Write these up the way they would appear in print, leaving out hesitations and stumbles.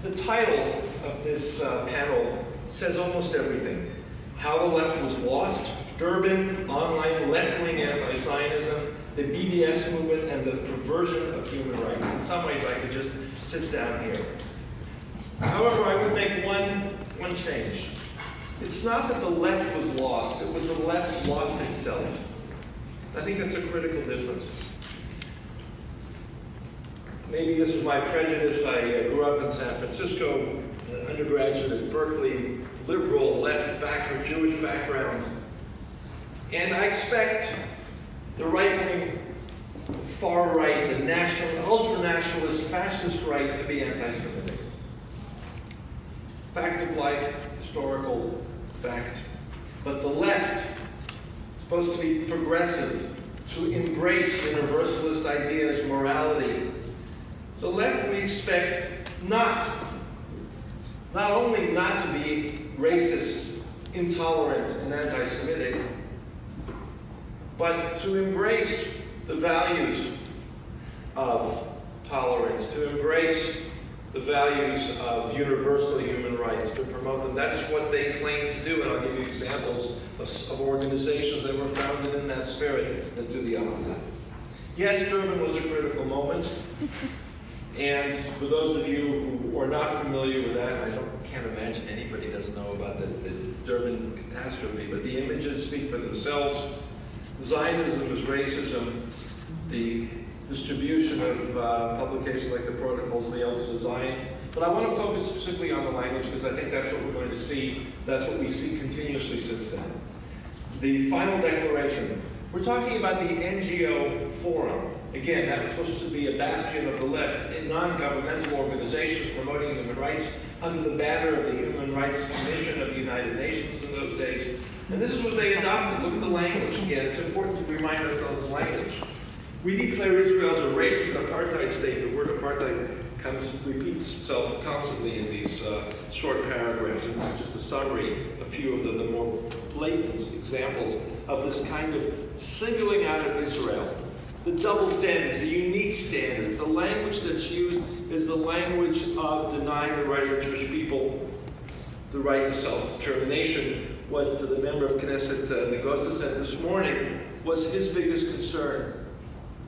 The title of this panel says almost everything. How the left was lost, Durban, online left-wing anti-Zionism, the BDS movement, and the perversion of human rights. In some ways, I could just sit down here. However, I would make one change. It's not that the left was lost, it was the left lost itself. I think that's a critical difference. Maybe this is my prejudice. I grew up in San Francisco, an undergraduate at Berkeley, liberal, left background, Jewish background. And I expect the right-wing, far right, the national, ultra-nationalist, fascist right to be anti-Semitic. Fact of life, historical fact. But the left, supposed to be progressive, to embrace universalist ideas, morality. The left we expect not only not to be racist, intolerant, and anti-Semitic, but to embrace the values of tolerance, to embrace the values of universal human rights, to promote them. That's what they claim to do, and I'll give you examples of organizations that were founded in that spirit that do the opposite. Yes, Durban was a critical moment, and for those of you who are not familiar with that, I can't imagine anybody doesn't know about the Durban catastrophe, but the images speak for themselves. Zionism is racism. The distribution of publications like the Protocols of the Elders of Zion. But I want to focus specifically on the language because I think that's what we're going to see. That's what we see continuously since then. The final declaration. We're talking about the NGO Forum. Again, that was supposed to be a bastion of the left in non-governmental organizations promoting human rights under the banner of the Human Rights Commission of the United Nations in those days. And this is what they adopted. Look at the language again. It's important to remind ourselves of the language. We declare Israel as a racist apartheid state. The word apartheid repeats itself constantly in these short paragraphs. And this is just a summary, a few of the more blatant examples of this kind of singling out of Israel. The double standards, the unique standards, the language that's used is the language of denying the right of Jewish people, the right to self-determination. What the member of Knesset Negosa said this morning was his biggest concern,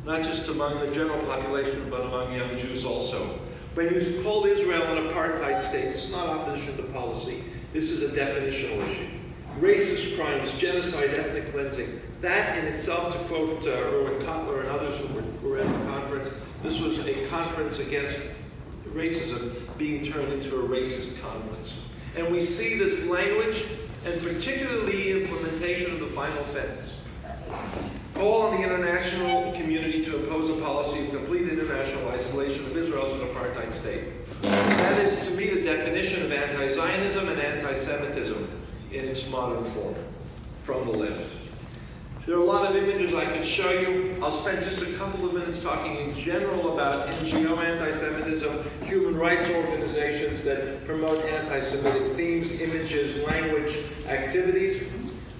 not just among the general population, but among young Jews also. When you call Israel an apartheid state, this is not opposition to policy. This is a definitional issue. Racist crimes, genocide, ethnic cleansing. That in itself, to quote Erwin Kotler and others who were at the conference, this was a conference against racism being turned into a racist conference. And we see this language, and particularly implementation of the final sentence. Call on the international community to impose a policy of complete international isolation of Israel as an apartheid state. That is, to me, the definition of anti-Zionism and anti-Semitism in its modern form, from the left. There are a lot of images I could show you. I'll spend just a couple of minutes talking in general about NGO anti-Semitism, human rights organizations that promote anti-Semitic themes, images, language, activities.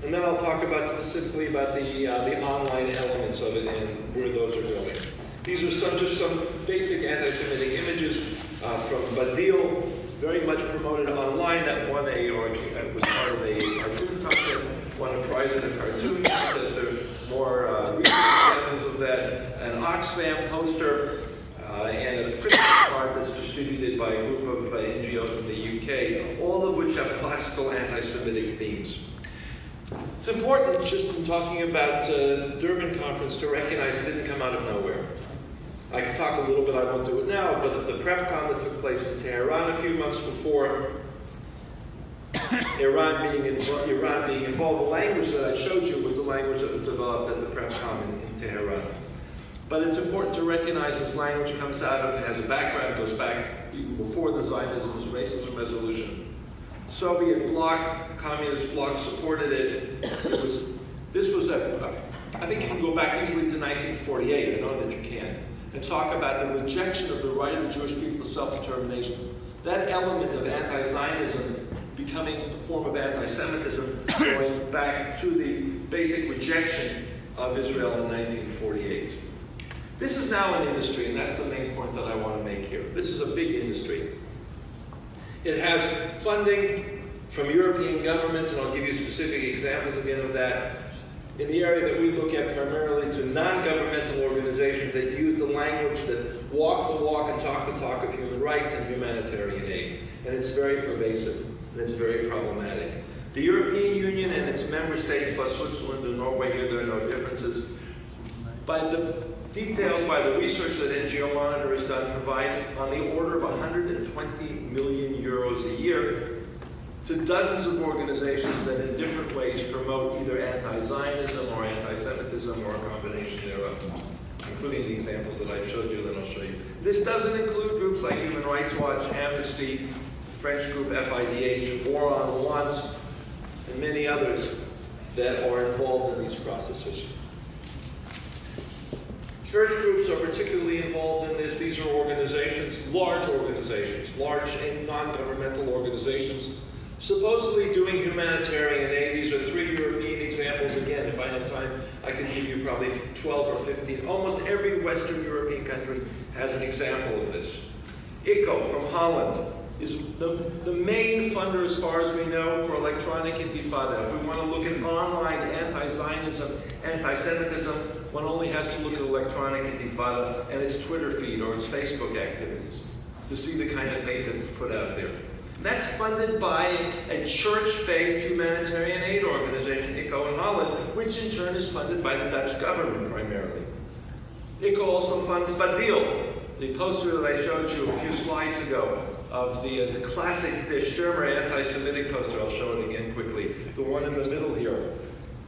And then I'll talk about specifically about the online elements of it and where those are going. These are just some basic anti-Semitic images from Badil, very much promoted online. That won was part of a cartoon contest, won a prize in a cartoon contest. There are more recent examples of that. An Oxfam poster and a Christmas card that's distributed by a group of NGOs in the UK, all of which have classical anti-Semitic themes. It's important, just in talking about the Durban conference, to recognize it didn't come out of nowhere. I can talk a little bit, I won't do it now, but the PrepCon that took place in Tehran a few months before, Iran being involved, the language that I showed you was the language that was developed at the PrepCon in Tehran. But it's important to recognize this language comes out of, has a background, goes back even before the Zionism, racism resolution. Soviet bloc, communist bloc supported it. I think you can go back easily to 1948, I know that you can, and talk about the rejection of the right of the Jewish people to self-determination. That element of anti-Zionism becoming a form of anti-Semitism going back to the basic rejection of Israel in 1948. This is now an industry, and that's the main point that I want to make here. This is a big industry. It has funding from European governments, and I'll give you specific examples again of that, in the area that we look at primarily to non-governmental organizations that use the language that walk the walk and talk the talk of human rights and humanitarian aid. And it's very pervasive, and it's very problematic. The European Union and its member states, plus Switzerland and Norway, here there are no differences. By the details, by the research that NGO Monitor has done, provide on the order of 120 million euros a year to dozens of organizations that in different ways promote either anti-Zionism or anti-Semitism or a combination thereof, including the examples that I've showed you, that I'll show you. This doesn't include groups like Human Rights Watch, Amnesty, French group FIDH, War on Wants, and many others that are involved in these processes. Church groups are particularly involved in this. These are organizations, large and non-governmental organizations, supposedly doing humanitarian aid. These are 3 European examples. Again, if I had time, I could give you probably 12 or 15. Almost every Western European country has an example of this. ICO from Holland is the main funder, as far as we know, for electronic intifada. If we want to look at online anti-Zionism, anti-Semitism, one only has to look at electronic intifada and its Twitter feed or its Facebook activities to see the kind of hate that's put out there. That's funded by a church-based humanitarian aid organization, ICO in Holland, which in turn is funded by the Dutch government primarily. ICO also funds Badil, the poster that I showed you a few slides ago of the classic De Sturmer anti-Semitic poster. I'll show it again quickly. The one in the middle here.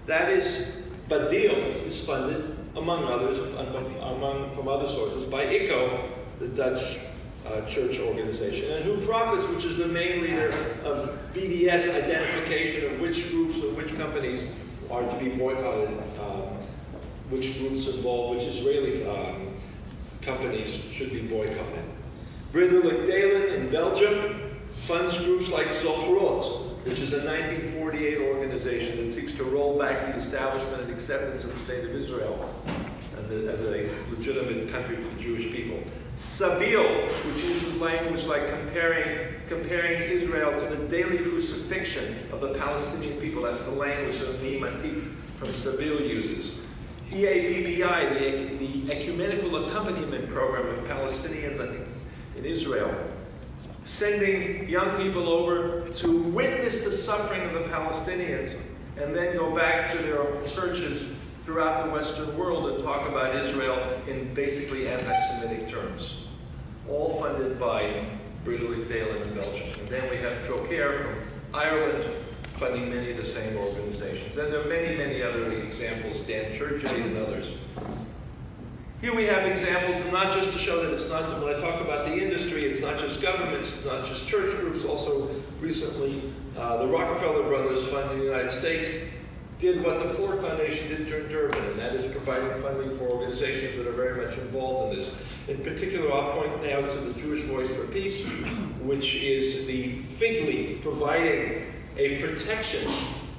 That is, Badil is funded, among others, from other sources, by ICO, the Dutch church organization, and Who Profits, which is the main leader of BDS identification of which groups or which companies are to be boycotted, which groups involved, which Israeli companies should be boycotted. Bridderlijk Delen in Belgium funds groups like Zochrot, which is a 1948 organization that seeks to roll back the establishment and acceptance of the State of Israel as a legitimate country for the Jewish people. Sabil, which uses language like comparing Israel to the daily crucifixion of the Palestinian people. That's the language that the Matik from Sabil uses. EAPPI, the Ecumenical Accompaniment Program of Palestinians in Israel, sending young people over to witness the suffering of the Palestinians and then go back to their churches throughout the Western world and talk about Israel in basically anti-Semitic terms. All funded by Bridderlijk Delen in Belgium. And then we have Trocaire from Ireland funding many of the same organizations. And there are many, many other examples, Dan Church Aid and others. Here we have examples, and not just to show that it's not, when I talk about the industry, it's not just governments, it's not just church groups. Also recently, the Rockefeller Brothers Fund in the United States did what the Ford Foundation did during Durban, and that is providing funding for organizations that are very much involved in this. In particular, I'll point now to the Jewish Voice for Peace, which is the fig leaf providing a protection.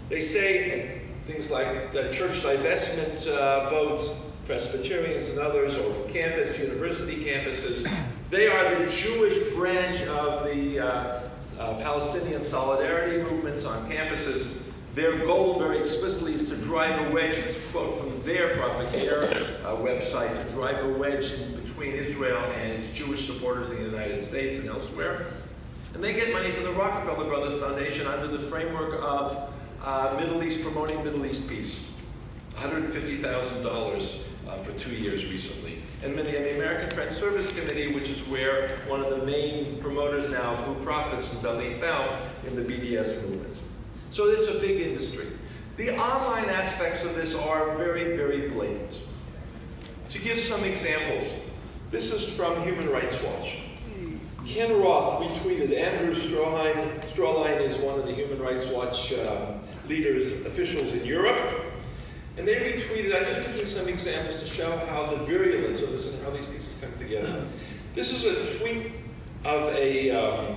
They say things like church divestment votes, Presbyterians and others, or campus, university campuses. They are the Jewish branch of the Palestinian solidarity movements on campuses. Their goal very explicitly is to drive a wedge, it's a quote from their website, to drive a wedge between Israel and its Jewish supporters in the United States and elsewhere. And they get money from the Rockefeller Brothers Foundation under the framework of promoting Middle East peace. $150,000 for 2 years recently. And the American Friends Service Committee, which is where one of the main promoters now of Who Profits and Dalit Baum in the BDS movement. So it's a big industry. The online aspects of this are very, very blatant. To give some examples, this is from Human Rights Watch. Ken Roth retweeted. Andrew Stroheim is one of the Human Rights Watch officials in Europe. And they retweeted, I'm just picking some examples to show how the virulence of this and how these pieces come together. This is a tweet of a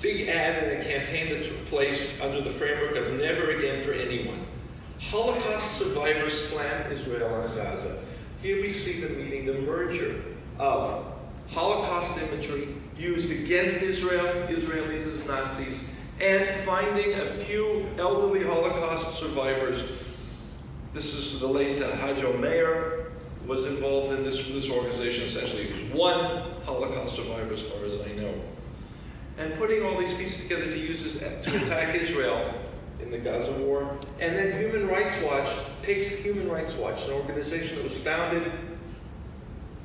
big ad in a campaign that took place under the framework of Never Again for Anyone. Holocaust survivors slam Israel and Gaza. Here we see the merger of Holocaust imagery used against Israel, Israelis as Nazis, and finding a few elderly Holocaust survivors. This is the late Hajo Meir was involved in this organization. Essentially, it was one Holocaust survivor as far as I know. And putting all these pieces together, he uses to attack Israel in the Gaza war. And then Human Rights Watch picks Human Rights Watch, an organization that was founded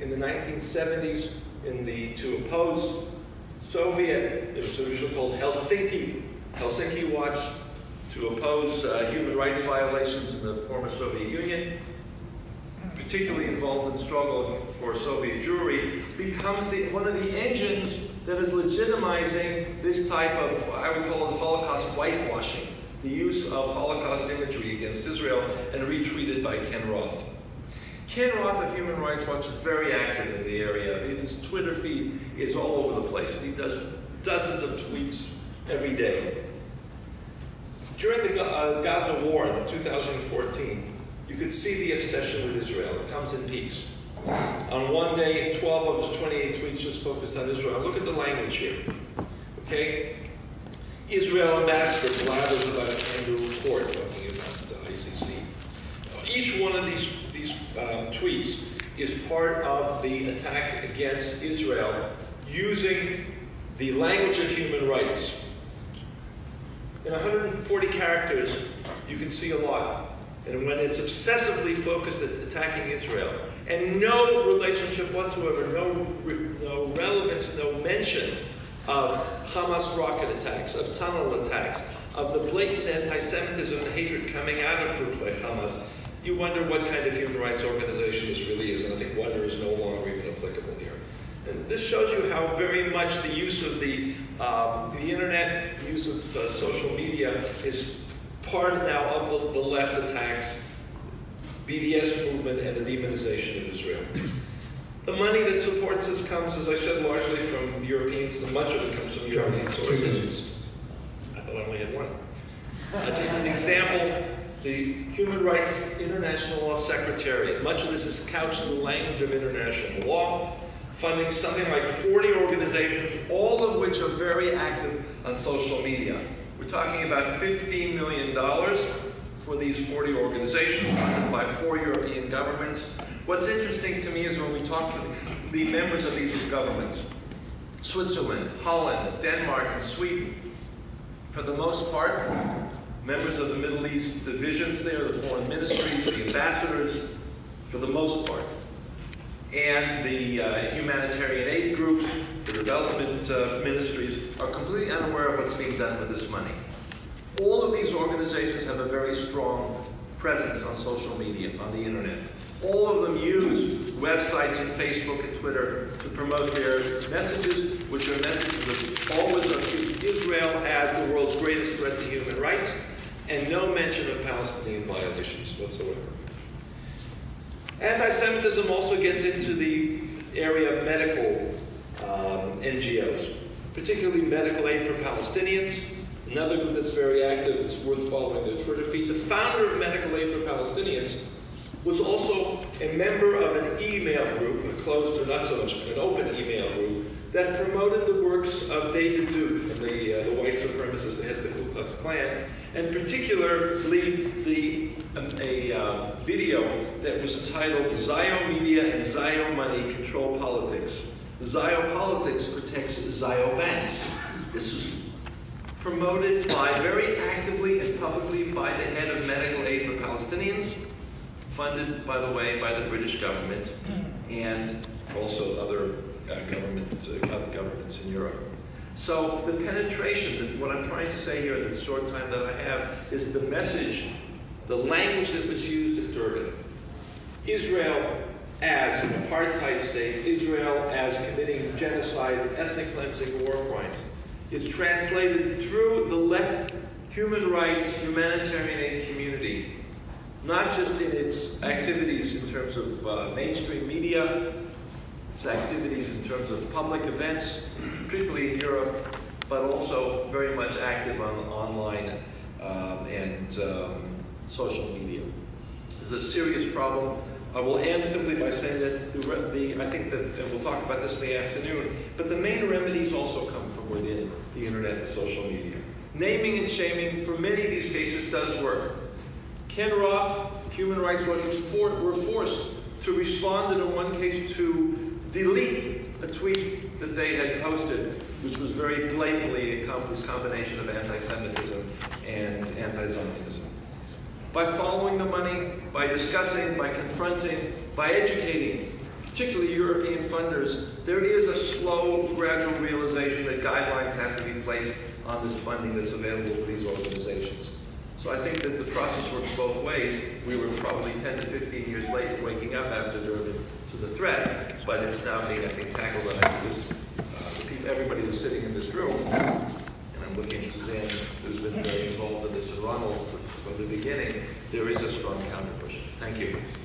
in the 1970s to oppose Soviet, it was originally called Helsinki Watch, to oppose human rights violations in the former Soviet Union, particularly involved in struggle for Soviet Jewry, becomes one of the engines that is legitimizing this type of, I would call it Holocaust whitewashing, the use of Holocaust imagery against Israel, and retweeted by Ken Roth. Ken Roth of Human Rights Watch is very active in the area. His Twitter feed is all over the place. He does dozens of tweets every day. During the Gaza war in 2014, you could see the obsession with Israel. It comes in peaks. On one day, 12 of his 28 tweets just focused on Israel. Look at the language here. Okay? Israel ambassador blathers about a kangaroo report, talking about the ICC. Each one of these tweets is part of the attack against Israel using the language of human rights. In 140 characters, you can see a lot. And when it's obsessively focused at attacking Israel, and no relationship whatsoever, no relevance, no mention of Hamas rocket attacks, of tunnel attacks, of the blatant anti-Semitism and hatred coming out of groups like Hamas, you wonder what kind of human rights organization this really is, and I think wonder is no longer even applicable here. And this shows you how very much the use of the internet, the use of social media is part now of the left attacks, BDS movement, and the demonization of Israel. The money that supports this comes, as I said, largely from Europeans. Much of it comes from European sources. I thought I only had one. Just an example, the Human Rights International Law Secretariat. Much of this is couched in the language of international law, funding something like 40 organizations, all of which are very active on social media. We're talking about $15 million for these 40 organizations funded by 4 European governments. What's interesting to me is when we talk to the members of these governments, Switzerland, Holland, Denmark, and Sweden, for the most part, members of the Middle East divisions there, the foreign ministries, the ambassadors, for the most part, and the humanitarian aid groups, the development ministries, are completely unaware of what's being done with this money. All of these organizations have a very strong presence on social media, on the internet. All of them use websites and Facebook and Twitter to promote their messages, which are messages that always accuse Israel as the world's greatest threat to human rights, and no mention of Palestinian violations whatsoever. Anti-Semitism also gets into the area of medical NGOs, particularly Medical Aid for Palestinians, another group that's very active. It's worth following their Twitter feed. The founder of Medical Aid for Palestinians was also a member of an email group, a closed or not so much, an open email group, that promoted the works of David Duke, the white supremacist, the head of the Ku Klux Klan, and particularly a video that was titled Zio Media and Zio Money Control Politics. Zio Politics protects Zio banks. This was promoted very actively and publicly by the head of Medical Aid for Palestinians, funded, by the way, by the British government and also other governments in Europe. So the penetration, what I'm trying to say here in the short time that I have, is the message, the language that was used at Durban. Israel as an apartheid state, Israel as committing genocide, ethnic cleansing, war crimes, is translated through the left human rights, humanitarian aid community, not just in its activities in terms of mainstream media, its activities in terms of public events, particularly in Europe, but also very much active on online and social media. This is a serious problem. I will end simply by saying that I think that, and we'll talk about this in the afternoon, but the main remedies also come from within the internet and social media. Naming and shaming, for many of these cases, does work. Ken Roth, Human Rights Watch, were forced to respond in one case to delete a tweet that they had posted, which was very blatantly this combination of anti-Semitism and anti-Zionism. By following the money, by discussing, by confronting, by educating, particularly European funders, there is a slow, gradual realization that guidelines have to be placed on this funding that's available to these organizations. So I think that the process works both ways. We were probably 10 to 15 years late waking up after Durban to the threat, but it's now being, I think, tackled on this. Everybody who's sitting in this room